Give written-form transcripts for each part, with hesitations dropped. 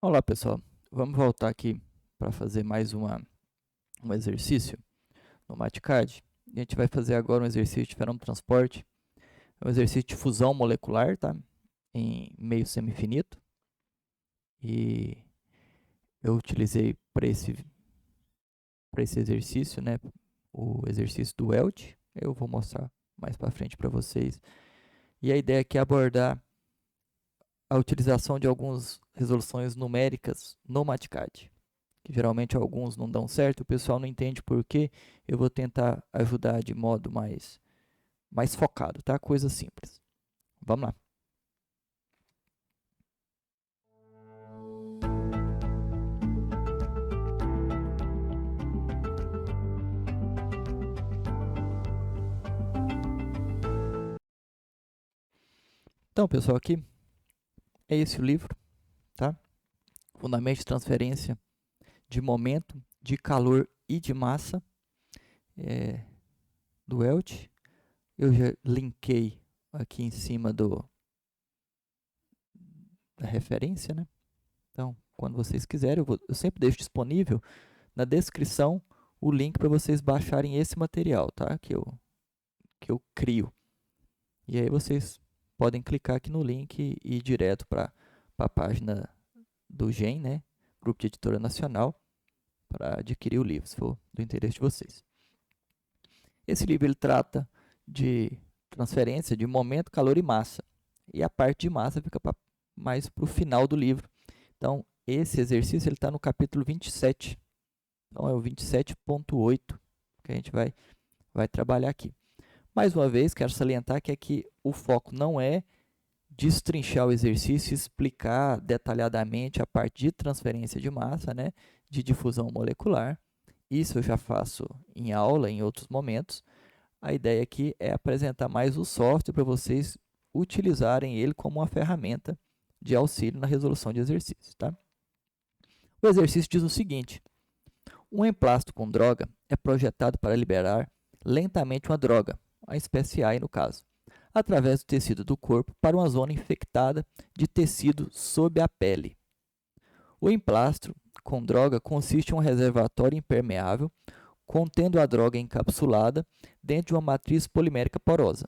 Olá pessoal, vamos voltar aqui para fazer mais um exercício no MatCard. A gente vai fazer agora um exercício de fenômeno-transporte, um exercício de fusão molecular, tá? Em meio semi-infinito. E eu utilizei para esse exercício, né, o exercício do Welt. Eu vou mostrar mais para frente para vocês. E a ideia aqui é abordar a utilização de algumas resoluções numéricas no MatCard, que geralmente alguns não dão certo, o pessoal não entende por quê. Eu vou tentar ajudar de modo mais focado, tá? Coisa simples. Vamos lá. Então, pessoal, aqui é esse o livro, tá? Fundamentos de transferência de momento, de calor e de massa do Welt. Eu já linkei aqui em cima da referência, né? Então, quando vocês quiserem, eu sempre deixo disponível na descrição o link para vocês baixarem esse material, tá? Que eu crio. E aí vocês podem clicar aqui no link e ir direto para a página do GEM, né? Grupo de Editora Nacional, para adquirir o livro, se for do interesse de vocês. Esse livro ele trata de transferência de momento, calor e massa. E a parte de massa fica mais para o final do livro. Então, esse exercício está no capítulo 27. Então, é o 27.8 que a gente vai trabalhar aqui. Mais uma vez, quero salientar que aqui o foco não é destrinchar o exercício e explicar detalhadamente a parte de transferência de massa, né, de difusão molecular. Isso eu já faço em aula, em outros momentos. A ideia aqui é apresentar mais o software para vocês utilizarem ele como uma ferramenta de auxílio na resolução de exercícios. Tá? O exercício diz o seguinte: um emplasto com droga é projetado para liberar lentamente uma droga, a espécie A no caso, através do tecido do corpo para uma zona infectada de tecido sob a pele. O emplastro com droga consiste em um reservatório impermeável contendo a droga encapsulada dentro de uma matriz polimérica porosa.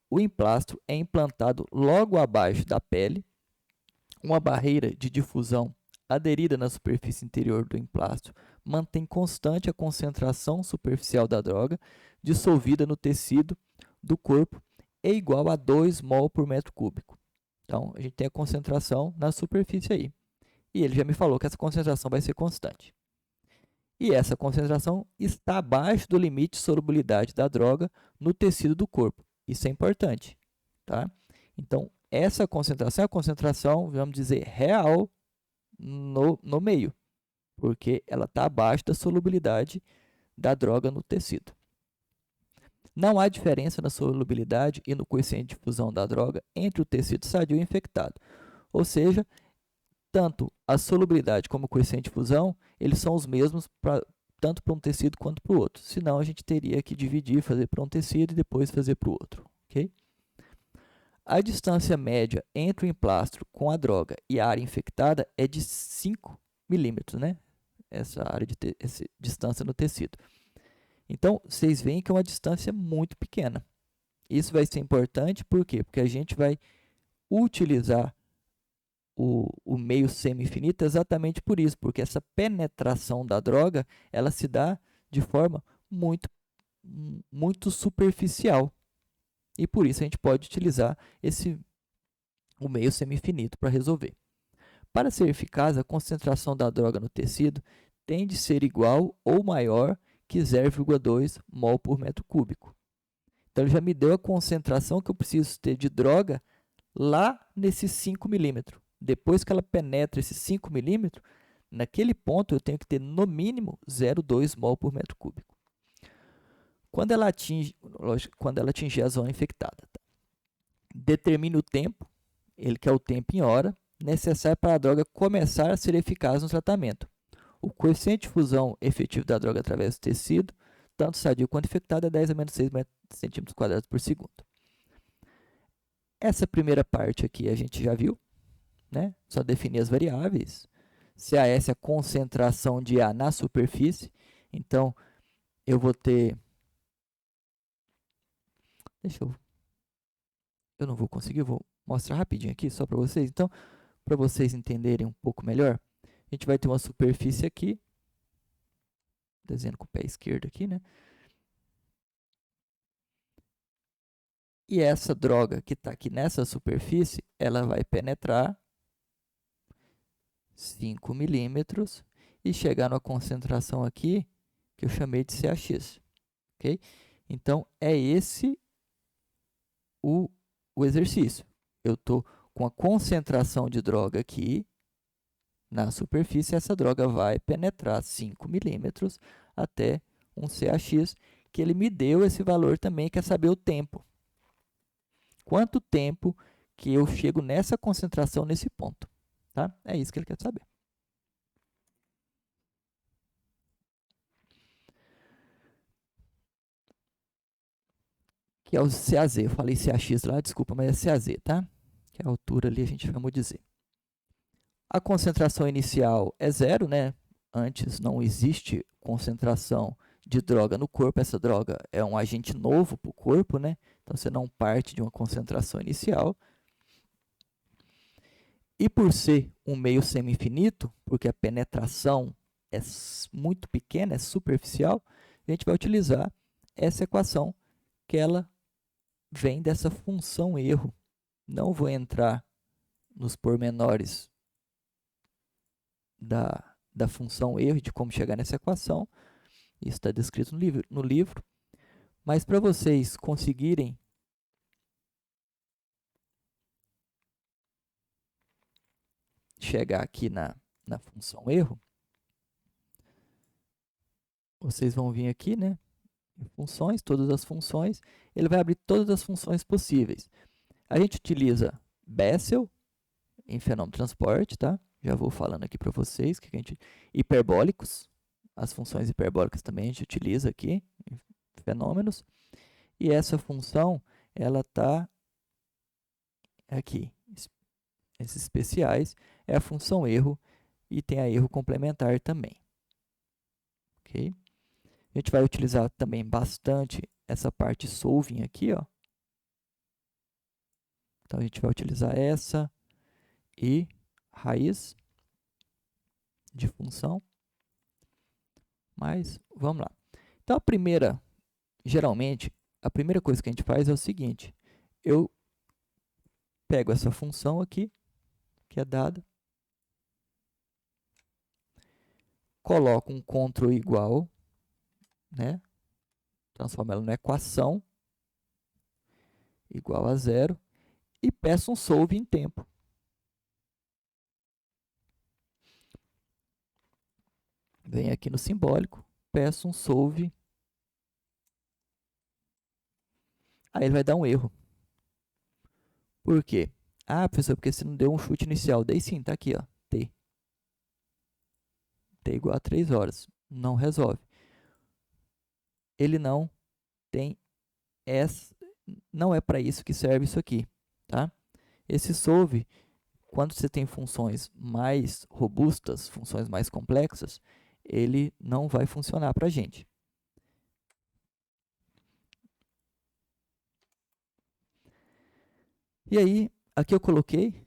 O emplastro é implantado logo abaixo da pele, uma barreira de difusão aderida na superfície interior do emplastro mantém constante a concentração superficial da droga dissolvida no tecido do corpo é igual a 2 mol por metro cúbico. Então, a gente tem a concentração na superfície aí. E ele já me falou que essa concentração vai ser constante. E essa concentração está abaixo do limite de solubilidade da droga no tecido do corpo. Isso é importante, tá? Então, essa concentração é a concentração, vamos dizer, real no meio, porque ela está abaixo da solubilidade da droga no tecido. Não há diferença na solubilidade e no coeficiente de fusão da droga entre o tecido sadio e infectado. Ou seja, tanto a solubilidade como o coeficiente de fusão, eles são os mesmos tanto para um tecido quanto para o outro. Senão, a gente teria que dividir, fazer para um tecido e depois fazer para o outro. Okay? A distância média entre o emplastro com a droga e a área infectada é de 5 milímetros, né? Essa distância no tecido. Então, vocês veem que é uma distância muito pequena. Isso vai ser importante, por quê? Porque a gente vai utilizar o meio semi-infinito exatamente por isso, porque essa penetração da droga, ela se dá de forma muito superficial. E por isso a gente pode utilizar o meio semi-infinito para resolver. Para ser eficaz, a concentração da droga no tecido tem de ser igual ou maior que 0,2 mol por metro cúbico. Então, ele já me deu a concentração que eu preciso ter de droga lá nesses 5 milímetros. Depois que ela penetra esses 5 milímetros, naquele ponto eu tenho que ter no mínimo 0,2 mol por metro cúbico. Quando ela atingir a zona infectada, tá? Determine o tempo, ele quer o tempo em hora, necessário para a droga começar a ser eficaz no tratamento. O coeficiente de fusão efetivo da droga através do tecido, tanto sadio quanto infectado, é 10 a menos 6 centímetros quadrados por segundo. Essa primeira parte aqui a gente já viu, né? Só definir as variáveis. CAS é a concentração de A na superfície. Então, eu vou ter... Eu não vou conseguir, eu vou mostrar rapidinho aqui, só para vocês. Então, para vocês entenderem um pouco melhor, a gente vai ter uma superfície aqui. Desenhando com o pé esquerdo aqui, né? E essa droga que está aqui nessa superfície, ela vai penetrar 5 milímetros e chegar numa concentração aqui que eu chamei de CAX. Ok? Então, é esse o exercício. Eu estou com a concentração de droga aqui na superfície, essa droga vai penetrar 5 milímetros até um CAX, que ele me deu esse valor também, quer saber o tempo. Quanto tempo que eu chego nessa concentração, nesse ponto. Tá? É isso que ele quer saber. Que é o CAZ. Eu falei CAX lá, desculpa, mas é CAZ, tá? Que é a altura ali, a gente vai dizer. A concentração inicial é zero, né? Antes não existe concentração de droga no corpo. Essa droga é um agente novo para o corpo, né? Então, você não parte de uma concentração inicial. E por ser um meio semi-infinito, porque a penetração é muito pequena, é superficial, a gente vai utilizar essa equação, que ela vem dessa função erro. Não vou entrar nos pormenores da função erro, de como chegar nessa equação. Isso está descrito no livro. Mas para vocês conseguirem chegar aqui na função erro, vocês vão vir aqui, né? Em funções, todas as funções. Ele vai abrir todas as funções possíveis. A gente utiliza Bessel em fenômeno de transporte, tá? Já vou falando aqui para vocês que a gente hiperbólicos, as funções hiperbólicas também a gente utiliza aqui em fenômenos. E essa função, ela está aqui. Esses especiais é a função erro e tem a erro complementar também. Ok? A gente vai utilizar também bastante essa parte solving aqui, ó. Então, a gente vai utilizar essa e raiz de função. Mas, vamos lá. Então, geralmente, a primeira coisa que a gente faz é o seguinte. Eu pego essa função aqui, que é dada, coloco um CTRL igual, né? Transformo ela numa equação igual a zero e peço um solve em tempo. Venho aqui no simbólico, peço um solve. Aí ele vai dar um erro. Por quê? Ah, professor, porque você não deu um chute inicial. Dei sim, tá aqui, ó, t. T igual a 3 horas. Não resolve. Ele não tem essa, não é para isso que serve isso aqui, tá? Esse solve, quando você tem funções mais robustas, funções mais complexas, ele não vai funcionar para a gente. E aí, aqui eu coloquei,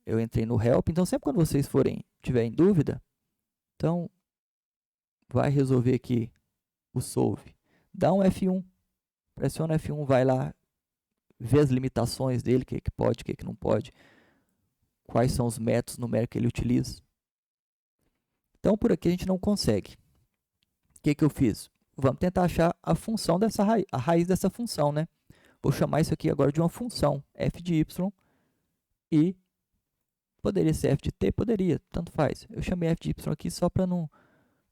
eu entrei no help, então sempre quando vocês tiverem dúvida, então vai resolver aqui o solve. Dá um F1, pressiona F1, vai lá, vê as limitações dele, o que pode, o que não pode, quais são os métodos numéricos que ele utiliza. Então, por aqui a gente não consegue. O que eu fiz? Vamos tentar achar a função dessa a raiz dessa função, né? Vou chamar isso aqui agora de uma função, f de y, e poderia ser f de t? Poderia, tanto faz. Eu chamei f de y aqui só para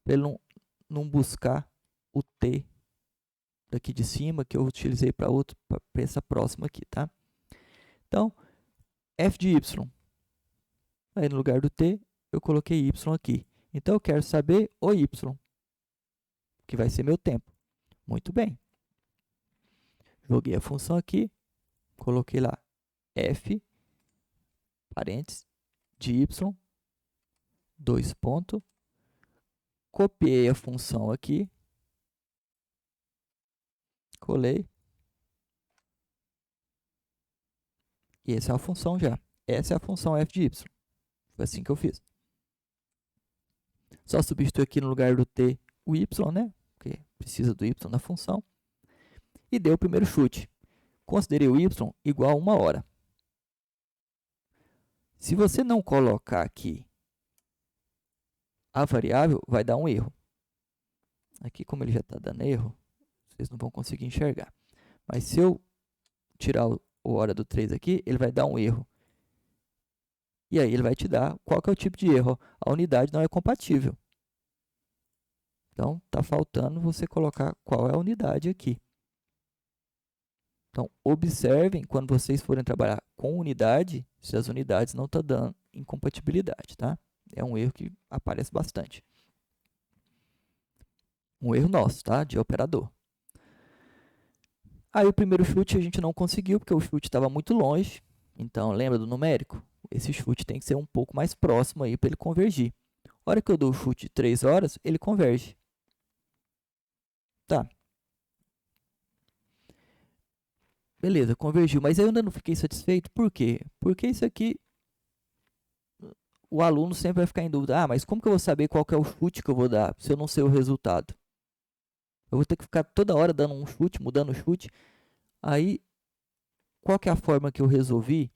ele não buscar o t daqui de cima, que eu utilizei para essa próxima aqui, tá? Então, f de y, aí no lugar do t, eu coloquei y aqui. Então, eu quero saber o y, que vai ser meu tempo. Muito bem. Joguei a função aqui, coloquei lá f, parênteses, de y, 2 pontos, copiei a função aqui, colei, e essa é a função já. Essa é a função f de y. Foi assim que eu fiz. Só substituir aqui no lugar do t o y, né? Porque precisa do y na função. E dei o primeiro chute. Considerei o y igual a 1 hora. Se você não colocar aqui a variável, vai dar um erro. Aqui, como ele já está dando erro, vocês não vão conseguir enxergar. Mas se eu tirar o hora do 3 aqui, ele vai dar um erro. E aí ele vai te dar qual que é o tipo de erro. A unidade não é compatível. Então, está faltando você colocar qual é a unidade aqui. Então, observem quando vocês forem trabalhar com unidade, se as unidades não estão dando incompatibilidade, tá? É um erro que aparece bastante. Um erro nosso, tá? De operador. Aí o primeiro chute a gente não conseguiu, porque o chute estava muito longe. Então, lembra do numérico? Esse chute tem que ser um pouco mais próximo aí para ele convergir. A hora que eu dou o chute de 3 horas, ele converge. Tá. Beleza, convergiu. Mas eu ainda não fiquei satisfeito. Por quê? Porque isso aqui, o aluno sempre vai ficar em dúvida. Ah, mas como que eu vou saber qual que é o chute que eu vou dar, se eu não sei o resultado? Eu vou ter que ficar toda hora dando um chute, mudando o chute. Aí, qual que é a forma que eu resolvi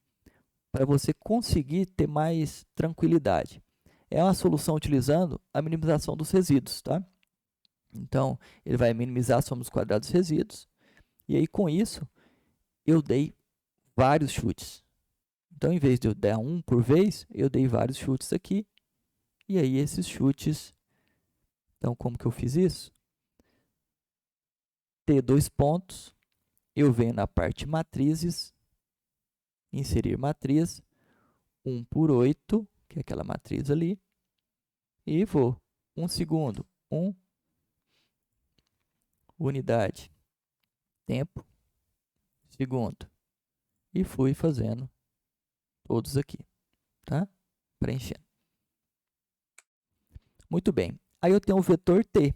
para você conseguir ter mais tranquilidade? É uma solução utilizando a minimização dos resíduos, tá? Então, ele vai minimizar a soma dos quadrados dos resíduos. E aí, com isso, eu dei vários chutes. Então, em vez de eu dar um por vez, eu dei vários chutes aqui. E aí, esses chutes... Então, como que eu fiz isso? Ter 2 pontos. Eu venho na parte matrizes, inserir matriz, 1 por 8, que é aquela matriz ali. E vou 1 segundo, 1, unidade, tempo, segundo. E fui fazendo todos aqui, tá? Preenchendo. Muito bem. Aí eu tenho o vetor t.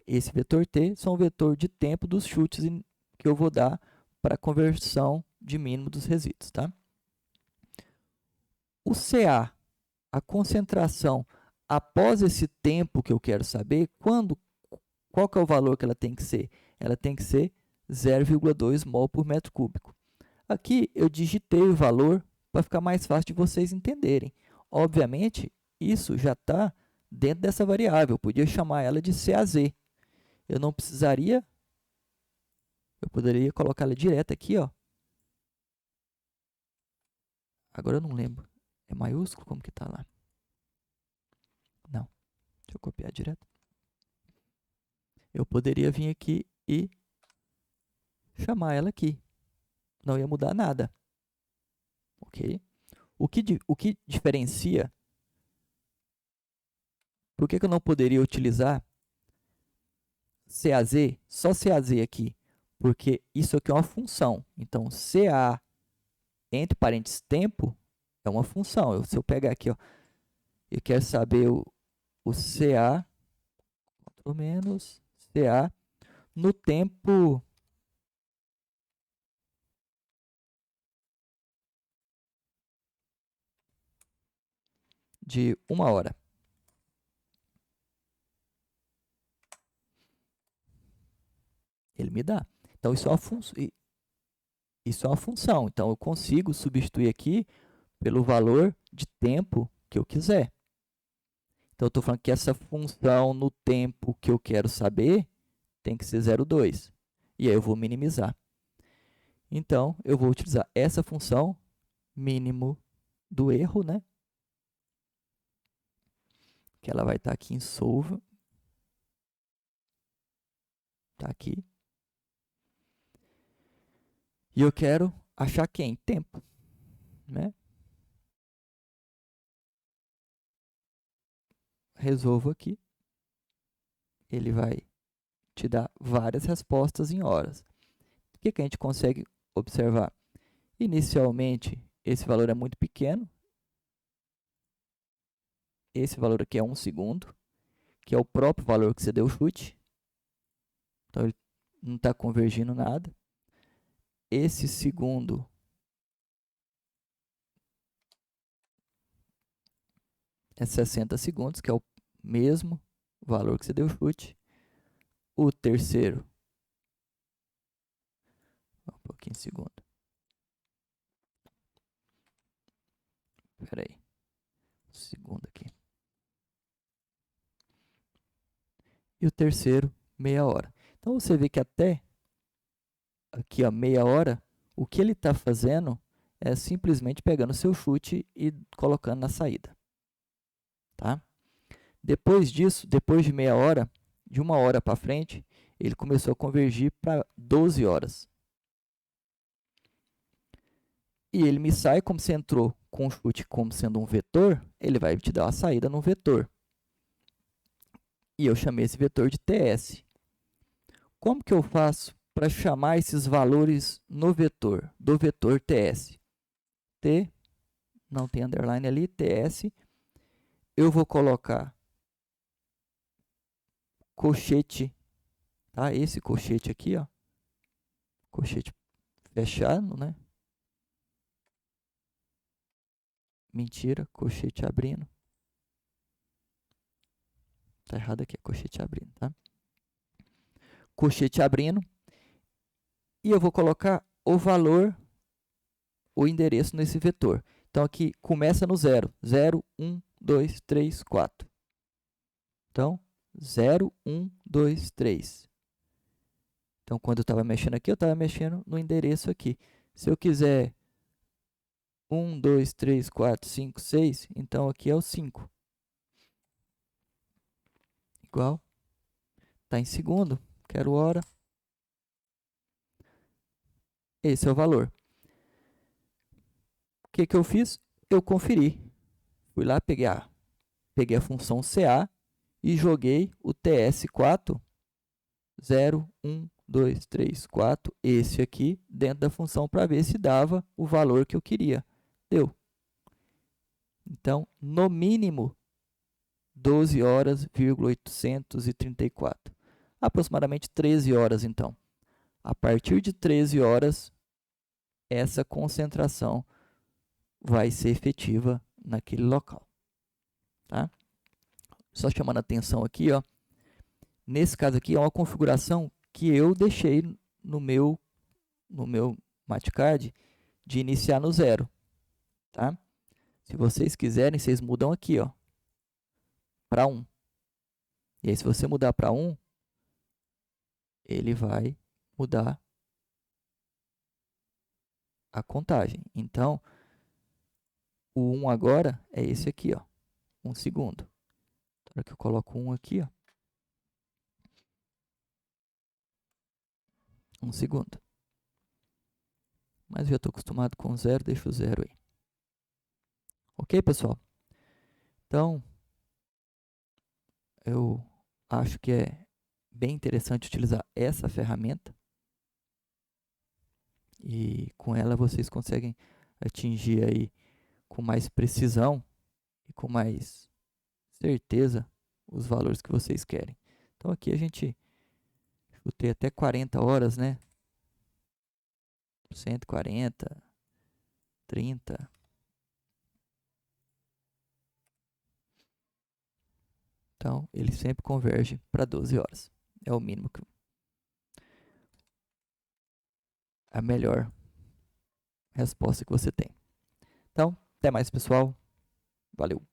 Esse vetor t são o vetor de tempo dos chutes que eu vou dar para a conversão de mínimo dos resíduos, tá? O CA, a concentração após esse tempo que eu quero saber, qual que é o valor que ela tem que ser? Ela tem que ser 0,2 mol por metro cúbico. Aqui eu digitei o valor para ficar mais fácil de vocês entenderem. Obviamente, isso já está dentro dessa variável. Eu podia chamar ela de CAZ. Eu não precisaria... Eu poderia colocar ela direto aqui, ó. Agora eu não lembro. É maiúsculo? Como que está lá? Não. Deixa eu copiar direto. Eu poderia vir aqui e chamar ela aqui. Não ia mudar nada. Ok? O que diferencia... Por que eu não poderia utilizar CAZ, só CAZ aqui? Porque isso aqui é uma função. Então, CA, entre parênteses, tempo, é uma função. Se eu pegar aqui, ó, eu quero saber o CA, Ctrl menos, CA, no tempo de 1 hora. Ele me dá. Então, isso é uma função. Então, eu consigo substituir aqui pelo valor de tempo que eu quiser. Então, eu estou falando que essa função no tempo que eu quero saber tem que ser 0,2. E aí eu vou minimizar. Então, eu vou utilizar essa função mínimo do erro, né? Que ela vai estar aqui em solve. Está aqui. E eu quero achar quem? Tempo, né? Resolvo aqui. Ele vai te dar várias respostas em horas. O que a gente consegue observar? Inicialmente, esse valor é muito pequeno. esse valor aqui é 1 segundo, que é o próprio valor que você deu o chute. Então, ele não está convergindo nada. Esse segundo é 60 segundos, que é o mesmo valor que você deu o chute. O terceiro, um pouquinho de segundo. Espera aí. Segundo aqui. E o terceiro, meia hora. Então, você vê que até aqui, ó, meia hora, o que ele está fazendo é simplesmente pegando o seu chute e colocando na saída. Tá? Depois disso, depois de meia hora, de 1 hora para frente, ele começou a convergir para 12 horas. E ele me sai, como você entrou com o chute como sendo um vetor, ele vai te dar uma saída no vetor. E eu chamei esse vetor de TS. Como que eu faço para chamar esses valores no vetor, do vetor TS? T, não tem underline ali, TS. Eu vou colocar colchete, tá? Esse colchete aqui, ó. Colchete fechado, né? Mentira, colchete abrindo. Tá errado aqui, é colchete abrindo, tá? Colchete abrindo. E eu vou colocar o valor, o endereço nesse vetor. Então, aqui começa no 0. 0, 1, 2, 3, 4. Então, 0, 1, 2, 3. Então, quando eu estava mexendo aqui, eu estava mexendo no endereço aqui. Se eu quiser 1, 2, 3, 4, 5, 6, então aqui é o 5. Igual. Está em segundo. Quero hora. Esse é o valor. O que eu fiz? Eu conferi. Fui lá, peguei a função CA e joguei o TS4, 0, 1, 2, 3, 4, esse aqui, dentro da função para ver se dava o valor que eu queria. Deu. Então, no mínimo, 12 horas, 834. Aproximadamente 13 horas, então. A partir de 13 horas, essa concentração vai ser efetiva naquele local. Tá? Só chamando a atenção aqui, ó. Nesse caso aqui, é uma configuração que eu deixei no meu Matcard de iniciar no 0. Tá? Se vocês quiserem, vocês mudam aqui, ó, para 1. E aí, se você mudar para 1, ele vai mudar a contagem. Então, o 1 agora é esse aqui, ó, 1 segundo. Na hora que eu coloco 1 aqui, ó, 1 segundo. Mas eu já estou acostumado com 0, deixa o 0 aí. Ok, pessoal? Então, eu acho que é bem interessante utilizar essa ferramenta. E com ela vocês conseguem atingir aí com mais precisão e com mais certeza os valores que vocês querem. Então aqui a gente chutei até 40 horas, né? 140, 30. Então ele sempre converge para 12 horas. É o mínimo que a melhor resposta que você tem. Então, até mais, pessoal. Valeu!